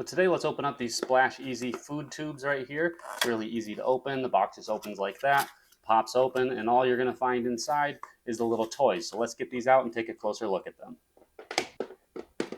So today let's open up these Splash EZ Food Tubes right here. Really easy to open. The box just opens like that, pops open, and all you're going to find inside is the little toys. So let's get these out and take a closer look at them.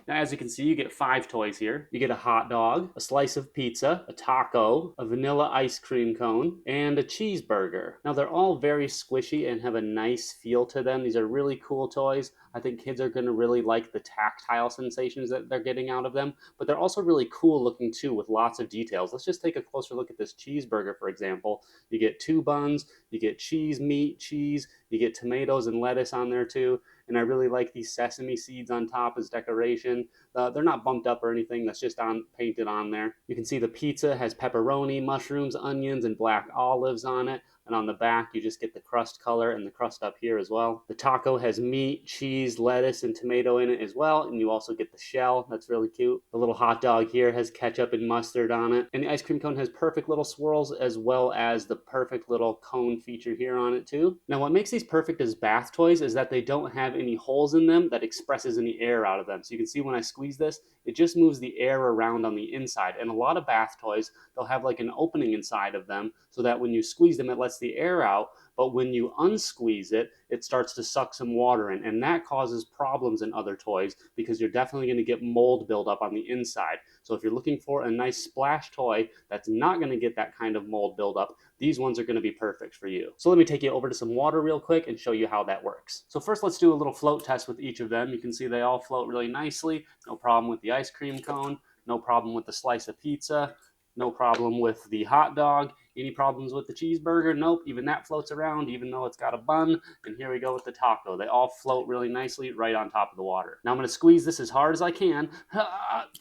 Now, as you can see, you get 5 toys here. You get a hot dog, a slice of pizza, a taco, a vanilla ice cream cone, and a cheeseburger. Now, they're all very squishy and have a nice feel to them. These are really cool toys. I think kids are going to really like the tactile sensations that they're getting out of them, but they're also really cool looking too with lots of details. Let's just take a closer look at this cheeseburger, for example. You get 2 buns, you get cheese, meat, cheese, you get tomatoes and lettuce on there too. And I really like these sesame seeds on top as decoration. They're not bumped up or anything. That's just painted on there. You can see the pizza has pepperoni, mushrooms, onions, and black olives on it. And on the back, you just get the crust color and the crust up here as well. The taco has meat, cheese, lettuce, and tomato in it as well. And you also get the shell. That's really cute. The little hot dog here has ketchup and mustard on it. And the ice cream cone has perfect little swirls as well as the perfect little cone feature here on it too. Now, what makes these perfect as bath toys is that they don't have any holes in them that expresses any air out of them. So you can see when I squeeze this, it just moves the air around on the inside. And a lot of bath toys, they'll have like an opening inside of them so that when you squeeze them, it lets the air out. But when you unsqueeze it, it starts to suck some water in. And that causes problems in other toys because you're definitely going to get mold buildup on the inside. So if you're looking for a nice splash toy that's not going to get that kind of mold buildup, these ones are going to be perfect for you. So let me take you over to some water real quick and show you how that works. So first, let's do a little float test with each of them. You can see they all float really nicely. No problem with the ice cream cone. No problem with the slice of pizza. No problem with the hot dog. Any problems with the cheeseburger? Nope, even that floats around, even though it's got a bun. And here we go with the taco. They all float really nicely right on top of the water. Now I'm going to squeeze this as hard as I can.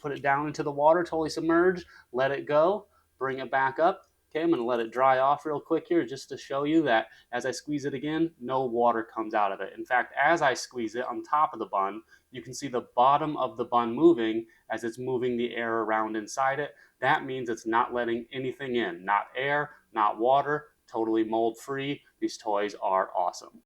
Put it down into the water, totally submerged. Let it go. Bring it back up. Okay, I'm going to let it dry off real quick here just to show you that as I squeeze it again, no water comes out of it. In fact, as I squeeze it on top of the bun, you can see the bottom of the bun moving as it's moving the air around inside it. That means it's not letting anything in, not air, not water, totally mold free. These toys are awesome.